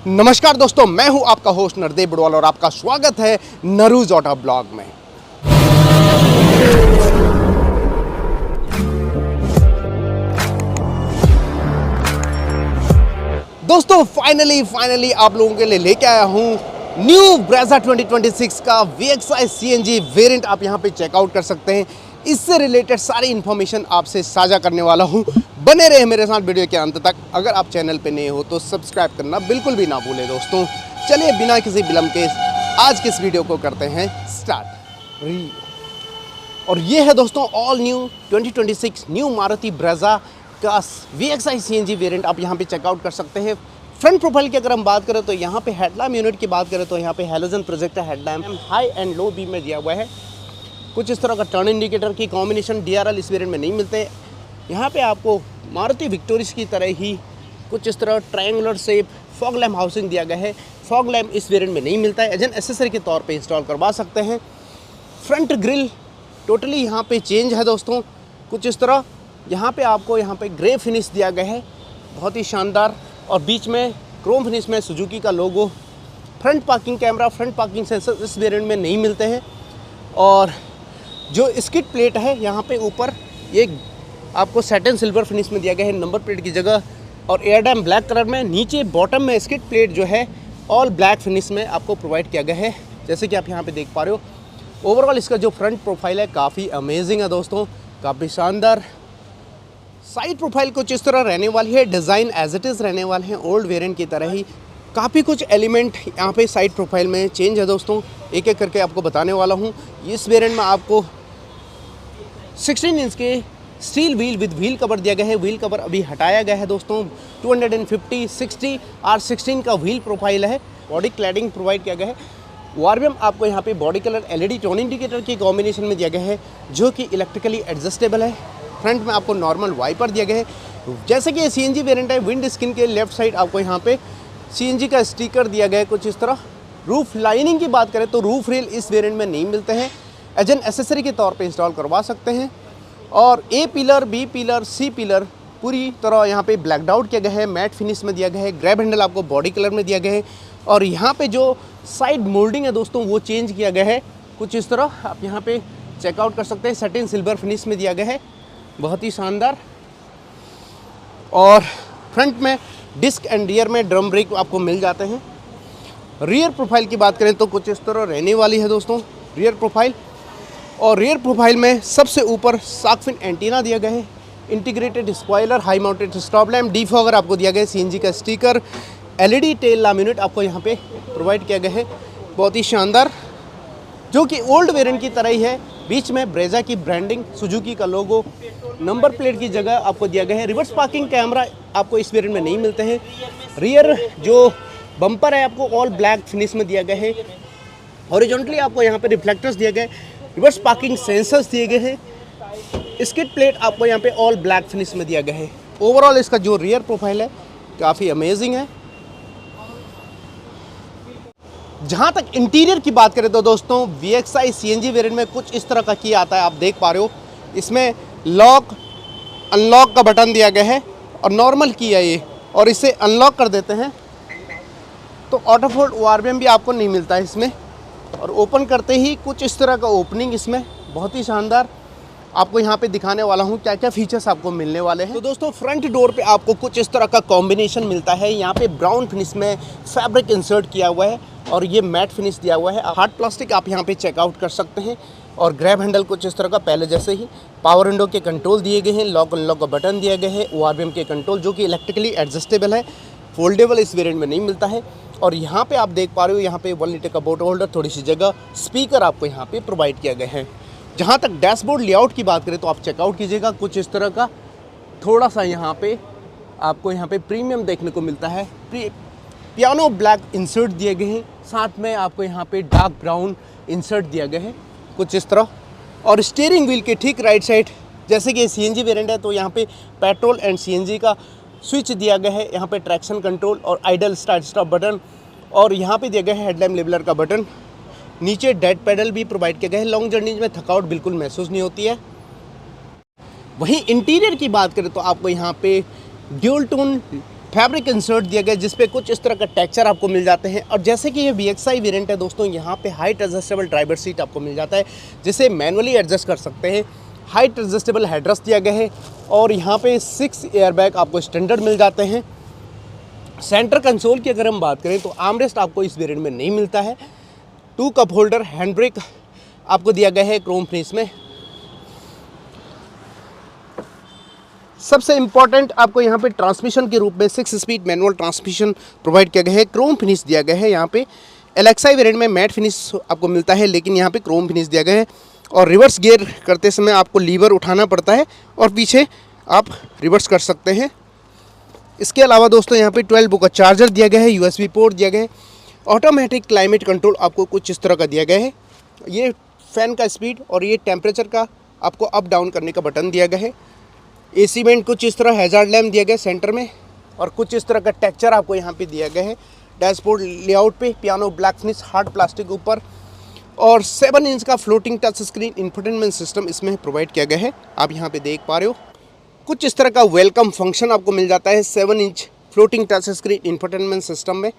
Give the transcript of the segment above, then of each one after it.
नमस्कार दोस्तों, मैं हूं आपका होस्ट नरदेव बुडवाल और आपका स्वागत है नरूज ऑटो ब्लॉग में। दोस्तों फाइनली आप लोगों के लिए लेके आया हूं न्यू ब्रेजा 2026 का VXI CNG वेरिएंट। आप यहां पे चेकआउट कर सकते हैं। इससे रिलेटेड सारी इन्फॉर्मेशन आपसे साझा करने वाला हूं। बने रहे मेरे साथ वीडियो के अंत तक। अगर आप चैनल पे नए हो तो सब्सक्राइब करना बिल्कुल भी ना भूलें दोस्तों। चलिए बिना किसी विलंब के आज के इस वीडियो को करते हैं स्टार्ट। और ये है दोस्तों all new 2026 new Maruti Brezza का VXI CNG वेरिएंट। आप यहाँ पे चेकआउट कर सकते हैं। फ्रंट प्रोफाइल की अगर हम बात करें तो यहाँ पे हेडलैम्प यूनिट की बात करें तो यहाँ पे halogen projector headlamp high and low beam में दिया हुआ है। कुछ इस तरह का टर्न इंडिकेटर की कॉम्बिनेशन DRL इस वेरिएंट में नहीं मिलते। यहाँ पे आपको मारुति विक्टोरियस की तरह ही कुछ इस तरह triangular shape fog lamp housing दिया गया है। फॉग लैम्प इस वेरिएंट में नहीं मिलता है। एज एन एसेसरी के तौर पे इंस्टॉल करवा सकते हैं। फ्रंट ग्रिल टोटली यहाँ पे चेंज है दोस्तों। कुछ इस तरह यहाँ पे आपको यहाँ पे ग्रे फिनिश दिया गया है, बहुत ही शानदार। और बीच में क्रोम फिनिश में सुजुकी का logo. Front parking camera, front parking sensor इस वेरिएंट में नहीं मिलते हैं। और जो स्किड प्लेट है यहाँ पे ऊपर ये आपको सैटिन सिल्वर फिनिश में दिया गया है नंबर प्लेट की जगह। और एयर डैम ब्लैक कलर में, नीचे बॉटम में स्किड प्लेट जो है ऑल ब्लैक फिनिश में आपको प्रोवाइड किया गया है, जैसे कि आप यहाँ पे देख पा रहे हो। ओवरऑल इसका जो फ्रंट प्रोफाइल है काफ़ी अमेजिंग है दोस्तों, काफ़ी शानदार। साइड प्रोफाइल कुछ इस तरह रहने वाली है। डिज़ाइन एज इट इज़ रहने वाले हैं ओल्ड वेरिएंट की तरह ही। काफ़ी कुछ एलिमेंट यहाँ पे साइड प्रोफाइल में चेंज है दोस्तों, एक एक करके आपको बताने वाला हूँ। इस वेरिएंट में आपको 16 इंच के steel wheel with wheel cover दिया गया है। व्हील कवर अभी हटाया गया है दोस्तों। 250/60 R16 का व्हील प्रोफाइल है। बॉडी क्लैडिंग प्रोवाइड किया गया है। वार्बियम आपको यहाँ पे body colour LED tone indicator की कॉम्बिनेशन में दिया गया है, जो कि इलेक्ट्रिकली एडजस्टेबल है। फ्रंट में आपको नॉर्मल वाइपर दिया गया है। जैसे कि ये CNG वेरिएंट है, विंड स्क्रीन के लेफ्ट साइड आपको यहाँ पे CNG का स्टिकर दिया गया है कुछ इस तरह। रूफ लाइनिंग की बात करें तो रूफ रेल इस वेरिएंट में नहीं मिलते हैं। एज एन एसेसरी के तौर पे इंस्टॉल करवा सकते हैं। और A pillar, B pillar, C pillar पूरी तरह यहाँ पे ब्लैक आउट किया गया है, मैट फिनिश में दिया गया है। ग्रैब हैंडल आपको बॉडी कलर में दिया गया है। और यहाँ पे जो साइड मोल्डिंग है दोस्तों वो चेंज किया गया है कुछ इस तरह। आप यहाँ पे चेकआउट कर सकते हैं। सैटिन सिल्वर फिनिश में दिया गया है, बहुत ही शानदार। और फ्रंट में डिस्क एंड रियर में ड्रम ब्रेक आपको मिल जाते हैं। रियर प्रोफाइल की बात करें तो कुछ इस तरह रहने वाली है दोस्तों रियर प्रोफाइल। और रियर प्रोफाइल में सबसे ऊपर शार्क फिन एंटीना दिया गया है। Integrated spoiler, high mounted stop lamp, defogger आपको दिया गया है। CNG का sticker, LED tail lamp unit आपको यहाँ पे प्रोवाइड किया गया है, बहुत ही शानदार, जो कि ओल्ड वेरिएंट की तरह ही है। बीच में ब्रेजा की ब्रांडिंग, सुजुकी का लोगो, नंबर प्लेट की जगह आपको दिया गया है। रिवर्स पार्किंग कैमरा आपको इस वेरिएंट में नहीं मिलते हैं। रियर जो बम्पर है आपको ऑल ब्लैक फिनिश में दिया गया है। हॉरिजॉन्टली आपको यहाँ पे रिफ्लेक्टर्स दिए गए, रिवर्स पार्किंग सेंसर्स दिए गए हैं। स्किड प्लेट आपको यहाँ पे ऑल ब्लैक फिनिश में दिया गया है। ओवरऑल इसका जो रियर प्रोफाइल है काफ़ी अमेजिंग है। जहाँ तक इंटीरियर की बात करें तो दोस्तों VXI CNG वेरिएंट में कुछ इस तरह का की आता है, आप देख पा रहे हो। इसमें लॉक अनलॉक का बटन दिया गया है और नॉर्मल की है ये। और इसे अनलॉक कर देते हैं तो ऑटो फोल्ड वार्बियम भी आपको नहीं मिलता है इसमें। और ओपन करते ही कुछ इस तरह का ओपनिंग इसमें, बहुत ही शानदार। आपको यहाँ पे दिखाने वाला हूँ क्या क्या फीचर्स आपको मिलने वाले हैं। तो दोस्तों फ्रंट डोर पे आपको कुछ इस तरह का कॉम्बिनेशन मिलता है। यहाँ पे ब्राउन फिनिश में फैब्रिक इंसर्ट किया हुआ है और ये मैट फिनिश दिया हुआ है। हार्ड प्लास्टिक आप यहाँ पे चेकआउट कर सकते हैं। और ग्रैब हैंडल कुछ इस तरह का पहले जैसे ही। पावर विंडो के कंट्रोल दिए गए हैं। लॉक अनलॉक का बटन दिया गया है। ORVM के कंट्रोल जो कि इलेक्ट्रिकली एडजस्टेबल है, फोल्डेबल इस वेरिएंट में नहीं मिलता है। और यहाँ पे आप देख पा रहे हो यहाँ पे 1 लीटर का बोतल होल्डर, थोड़ी सी जगह, स्पीकर आपको यहाँ पे प्रोवाइड किया गया है। जहाँ तक डैशबोर्ड लेआउट की बात करें तो आप चेकआउट कीजिएगा कुछ इस तरह का। थोड़ा सा यहाँ पे आपको यहाँ पे प्रीमियम देखने को मिलता है। पियानो ब्लैक इंसर्ट दिए गए हैं, साथ में आपको यहाँ पे डार्क ब्राउन इंसर्ट दिया गया है कुछ इस तरह। और स्टीयरिंग व्हील के ठीक राइट साइड, जैसे कि CNG वेरिएंट है तो यहाँ पे पेट्रोल एंड CNG का स्विच दिया गया है। यहाँ पे ट्रैक्शन कंट्रोल और आइडल स्टार्ट स्टॉप बटन। और यहाँ पे दिया गया है हेडलैम्प लेवलर का बटन। नीचे डेड पेडल भी प्रोवाइड किया गया है। लॉन्ग जर्नी में थकावट बिल्कुल महसूस नहीं होती है। वहीं इंटीरियर की बात करें तो आपको यहाँ पे ड्यूल टोन फैब्रिक इंसर्ट दिया गया जिस पे कुछ इस तरह का टेक्सचर आपको मिल जाते हैं। और जैसे कि ये VXI वेरिएंट है दोस्तों, यहाँ पे हाइट एडजस्टेबल ड्राइवर सीट आपको मिल जाता है जिसे मैनुअली एडजस्ट कर सकते हैं। हाइट एडजस्टेबल हेडरेस्ट दिया गया है और यहाँ पे 6 एयरबैग आपको स्टैंडर्ड मिल जाते हैं। सेंटर कंसोल की अगर हम बात करें तो आर्मरेस्ट आपको इस वेरिएंट में नहीं मिलता है। 2 कप होल्डर, हैंड ब्रेक आपको दिया गया है क्रोम फिनिश में। सबसे इम्पॉर्टेंट आपको यहाँ पे ट्रांसमिशन के रूप में 6 स्पीड मैनुअल ट्रांसमिशन प्रोवाइड किया गया है। क्रोम फिनिश दिया गया है। यहाँ पे LXI वेरिएंट में मैट फिनिश आपको मिलता है, लेकिन यहाँ पे क्रोम फिनिश दिया गया है। और रिवर्स गियर करते समय आपको लीवर उठाना पड़ता है और पीछे आप रिवर्स कर सकते हैं। इसके अलावा दोस्तों यहाँ पे 12 वोल्ट का चार्जर दिया गया है, USB पोर्ट दिया गया है। ऑटोमेटिक क्लाइमेट कंट्रोल आपको कुछ इस तरह का दिया गया है। ये फ़ैन का स्पीड और ये टेम्परेचर का आपको अप डाउन करने का बटन दिया गया है। AC वेंट कुछ इस तरह हैजार्ड लैम्प दिया गया है सेंटर में और कुछ इस तरह का टेक्सचर आपको यहाँ पे दिया गया है। डैशबोर्ड लेआउट पे piano black finish hard plastic ऊपर और 7 इंच का floating touch screen infotainment system इसमें प्रोवाइड किया गया है। आप यहाँ पे देख पा रहे हो कुछ इस तरह का वेलकम फंक्शन आपको मिल जाता है 7 inch floating touch screen infotainment system में।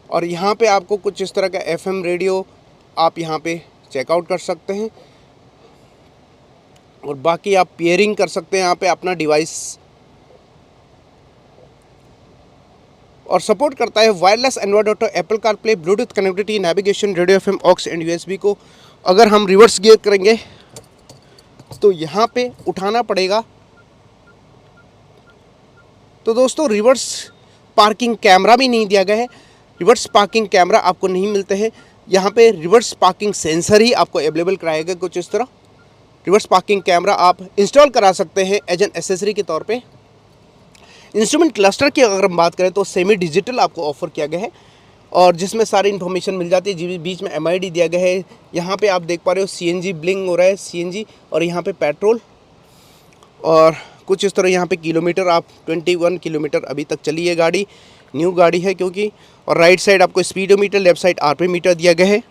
और यहाँ पे आपको कुछ इस तरह का FM रेडियो आप यहाँ पे चेकआउट कर सकते हैं और बाकी आप पेयरिंग कर सकते हैं यहाँ पे अपना डिवाइस। और सपोर्ट करता है wireless Android Auto, Apple CarPlay, Bluetooth connectivity, navigation, radio FM, aux and USB को। अगर हम रिवर्स गियर करेंगे तो यहाँ पे उठाना पड़ेगा। तो दोस्तों रिवर्स पार्किंग कैमरा भी नहीं दिया गया है। रिवर्स पार्किंग कैमरा आपको नहीं मिलते हैं। यहाँ पे रिवर्स पार्किंग सेंसर ही आपको अवेलेबल कराएगा कुछ इस तरह। रिवर्स पार्किंग कैमरा आप इंस्टॉल करा सकते हैं एज एन एसेसरी के तौर पे। इंस्ट्रूमेंट क्लस्टर की अगर हम बात करें तो सेमी डिजिटल आपको ऑफर किया गया है और जिसमें सारी इन्फॉर्मेशन मिल जाती है। बीच में MID दिया गया है। यहाँ पे आप देख पा रहे हो CNG ब्लिंग हो रहा है, CNG, और यहाँ पे पेट्रोल। और कुछ इस तरह यहाँ पे किलोमीटर आप 21 किलोमीटर अभी तक चली है गाड़ी, न्यू गाड़ी है क्योंकि। और राइट साइड आपको speedometer, left side RPM meter दिया गया है।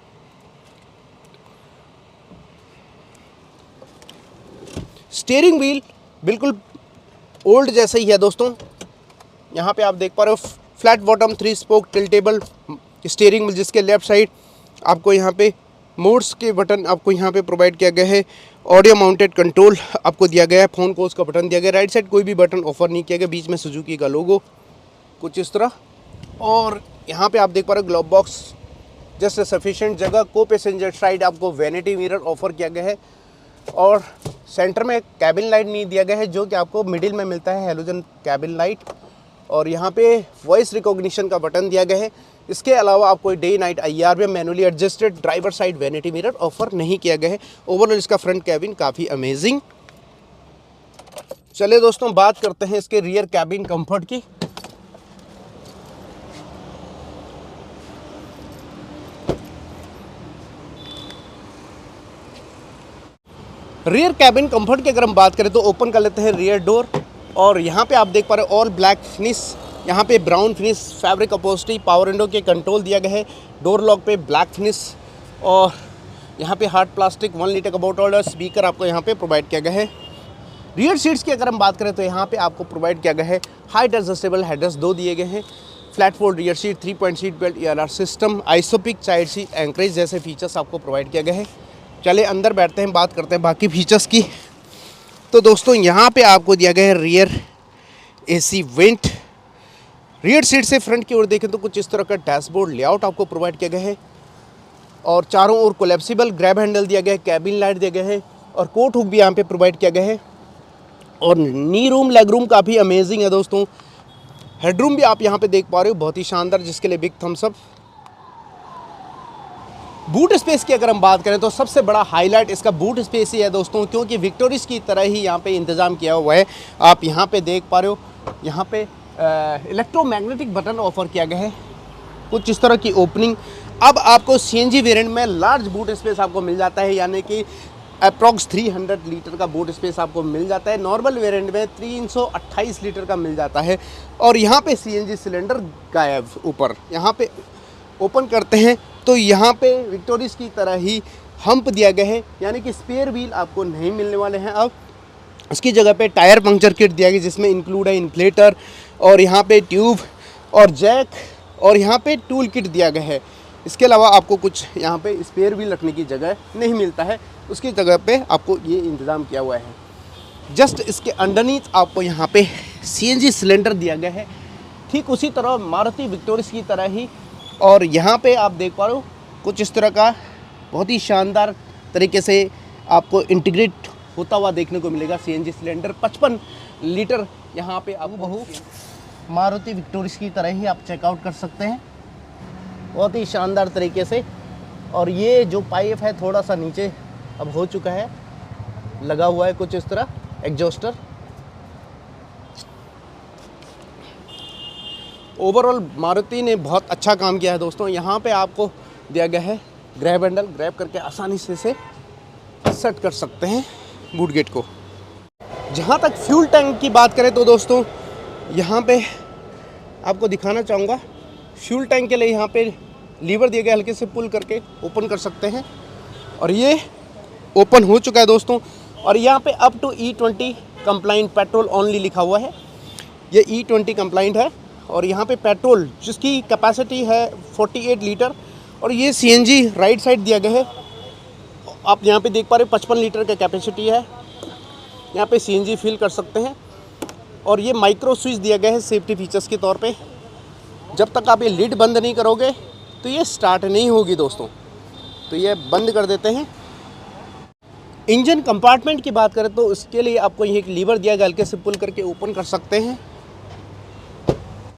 स्टीयरिंग व्हील बिल्कुल ओल्ड जैसा ही है दोस्तों। यहाँ पे आप देख पा रहे हो flat bottom 3 spoke tiltable steering wheel, जिसके लेफ्ट साइड आपको यहाँ पे मोड्स के बटन आपको यहाँ पे प्रोवाइड किया गया है। ऑडियो माउंटेड कंट्रोल आपको दिया गया है। फ़ोन कॉल्स का बटन दिया गया है। राइट साइड कोई भी बटन ऑफर नहीं किया गया। बीच में सुजुकी का लोगो कुछ इस तरह। और यहाँ पे आप देख पा रहे हो ग्लोव बॉक्स जस्ट सफिशिएंट जगह। को पैसेंजर साइड आपको वैनिटी मिरर ऑफर किया गया है और सेंटर में कैबिन लाइट नहीं दिया गया है जो कि आपको मिडिल में मिलता है हेलोजन कैबिन लाइट। और यहाँ पे वॉइस रिकॉग्निशन का बटन दिया गया है। इसके अलावा आपको डे नाइट IR में manually adjusted driver side vanity mirror offer नहीं किया गया है। ओवरऑल इसका फ्रंट कैबिन काफ़ी अमेजिंग। चलिए दोस्तों बात करते हैं इसके रियर कैबिन कंफर्ट की। रियर कैबिन कंफर्ट की अगर हम बात करें तो ओपन कर लेते हैं रियर डोर और यहाँ पे आप देख पा रहे हो ऑल ब्लैक फिनिश, यहाँ पे brown finish, fabric upholstery, power window के कंट्रोल दिया गया है। डोर लॉक पे ब्लैक फिनिश और यहाँ पे हार्ड प्लास्टिक 1 लीटर का बॉटल होल्डर, स्पीकर आपको यहाँ पे प्रोवाइड किया गया है। रियर सीट्स की अगर हम बात करें तो यहाँ पे आपको प्रोवाइड किया गया है हाइट एडजस्टेबल हेडरेस्ट 2 दिए गए हैं। Flat fold rear seat, 3 point seat belt, ELR system, isofix side seat, anchorage जैसे फीचर्स आपको प्रोवाइड किया गया है। चले अंदर बैठते हैं, बात करते हैं बाकी फीचर्स की। तो दोस्तों यहाँ पे आपको दिया गया है rear AC went. Rear seat से फ्रंट की ओर देखें तो कुछ इस तरह का डैशबोर्ड लेआउट आपको प्रोवाइड किया गया है और चारों ओर कोलैप्सिबल ग्रैब हैंडल दिया गया है, कैबिन लाइट दिया गया है और कोट हुक भी यहाँ पे प्रोवाइड किया गया है। और नी रूम लेग रूम काफ़ी अमेजिंग है दोस्तों। हेडरूम भी आप यहाँ पे देख पा रहे हो, बहुत ही शानदार, जिसके लिए big thumbs up. Boot space की अगर हम बात करें तो सबसे बड़ा हाईलाइट इसका बूट स्पेस ही है दोस्तों, क्योंकि विक्टोरिस की तरह ही यहाँ पे इंतज़ाम किया हुआ है। आप यहाँ पे देख पा रहे हो, यहाँ पे इलेक्ट्रोमैग्नेटिक बटन ऑफर किया गया है, कुछ इस तरह की ओपनिंग। अब आपको CNG वेरिएंट में लार्ज बूट स्पेस आपको मिल जाता है, यानी कि अप्रॉक्स 300 लीटर का बूट स्पेस आपको मिल जाता है। नॉर्मल वेरिएंट में 328 लीटर का मिल जाता है। और यहाँ पे CNG सिलेंडर गायब ऊपर, यहाँ पे ओपन करते हैं तो यहाँ पे विक्टोरिस की तरह ही हम्प दिया गया है, यानी कि स्पेयर व्हील आपको नहीं मिलने वाले हैं अब। उसकी जगह पे टायर पंक्चर किट दिया गया जिसमें इंक्लूड है इन्फ्लेटर और यहाँ पे ट्यूब और जैक और यहाँ पे टूल किट दिया गया है। इसके अलावा आपको कुछ यहाँ पे स्पेयर व्हील रखने की जगह नहीं मिलता है, उसकी जगह पे आपको ये इंतज़ाम किया हुआ है। जस्ट इसके अंडरनीथ आपको यहाँ पे CNG सिलेंडर दिया गया है, ठीक उसी तरह मारुति विक्टोरियस की तरह ही। और यहाँ पे आप देख पा रहे हो कुछ इस तरह का बहुत ही शानदार तरीके से आपको इंटीग्रेट होता हुआ देखने को मिलेगा CNG सिलेंडर। 55 लीटर यहाँ पे आप बहु मारुति विक्टोरियस की तरह ही आप चेकआउट कर सकते हैं, बहुत ही शानदार तरीके से। और ये जो पाइप है थोड़ा सा नीचे अब हो चुका है, लगा हुआ है कुछ इस तरह एग्जॉस्टर। ओवरऑल मारुति ने बहुत अच्छा काम किया है दोस्तों। यहाँ पे आपको दिया गया है ग्रैब हैंडल, ग्रैब करके आसानी से इसे सेट कर सकते हैं बूट गेट को। जहाँ तक फ्यूल टैंक की बात करें तो दोस्तों यहाँ पे आपको दिखाना चाहूँगा, फ्यूल टैंक के लिए यहाँ पे लीवर दिया गया, हल्के से पुल करके ओपन कर सकते हैं और ये ओपन हो चुका है दोस्तों। और यहाँ पे up to E20 compliant petrol only लिखा हुआ है, ये E20 कंप्लाइंट है। और यहाँ पे पेट्रोल जिसकी कैपेसिटी है 48 लीटर और ये CNG राइट साइड दिया गया है। आप यहाँ पे देख पा रहे हो 55 लीटर का कैपेसिटी है, यहाँ पे CNG फिल कर सकते हैं। और ये माइक्रो स्विच दिया गया है सेफ्टी फीचर्स के तौर पे, जब तक आप ये लिड बंद नहीं करोगे तो ये स्टार्ट नहीं होगी दोस्तों, तो ये बंद कर देते हैं। इंजन कंपार्टमेंट की बात करें तो इसके लिए आपको ये एक लीवर दिया गया, हल्के से पुल करके ओपन कर सकते हैं।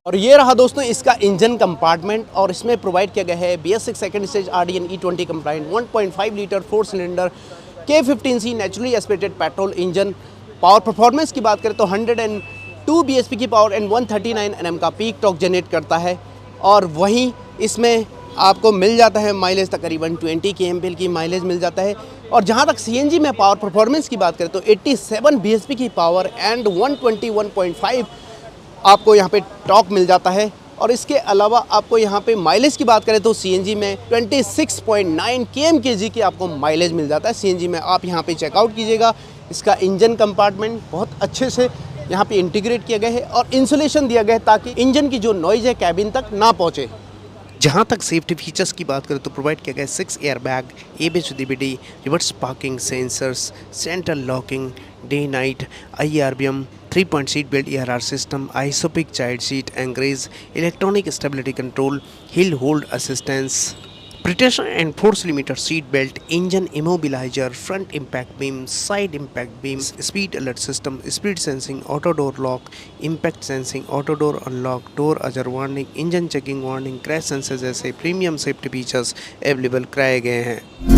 और ये रहा दोस्तों इसका इंजन कंपार्टमेंट और इसमें प्रोवाइड किया गया है BS6 second stage RDN E20 compliant 1.5 litre 4 cylinder K15C naturally aspirated petrol engine. Power performance की बात करें तो 102 bhp की पावर एंड 139 Nm का पीक टॉर्क जनरेट करता है। और वहीं इसमें आपको मिल जाता है माइलेज तकरीबन 20 kmpl की माइलेज मिल जाता है। और जहां तक CNG में पावर परफॉर्मेंस की बात करें तो 87 bhp की पावर एंड 121.5 आपको यहां पे टॉर्क मिल जाता है। और इसके अलावा आपको यहाँ पे माइलेज की बात करें तो CNG में 26.9 km/kg की आपको माइलेज मिल जाता है। CNG में आप यहाँ पे चेकआउट कीजिएगा। इसका इंजन कंपार्टमेंट बहुत अच्छे से यहाँ पे इंटीग्रेट किया गया है और इंसुलेशन दिया गया है ताकि इंजन की जो नॉइज़ है कैबिन तक ना पहुँचे। जहाँ तक सेफ्टी फीचर्स की बात करें तो प्रोवाइड किया गया है 6 airbag, ABS DBD, reverse parking sensors, central locking, day night, IRBM, 3-point seat belt ERR system, isopic child seat anchorage, electronic stability control, hill hold assistance, protection and force limiter seat belt, engine immobilizer, front impact beam, side impact beams, speed alert system, speed sensing, auto door lock, impact sensing, auto door unlock, door अजर warning, engine checking warning, crash sensors जैसे premium safety features available कराए गए हैं।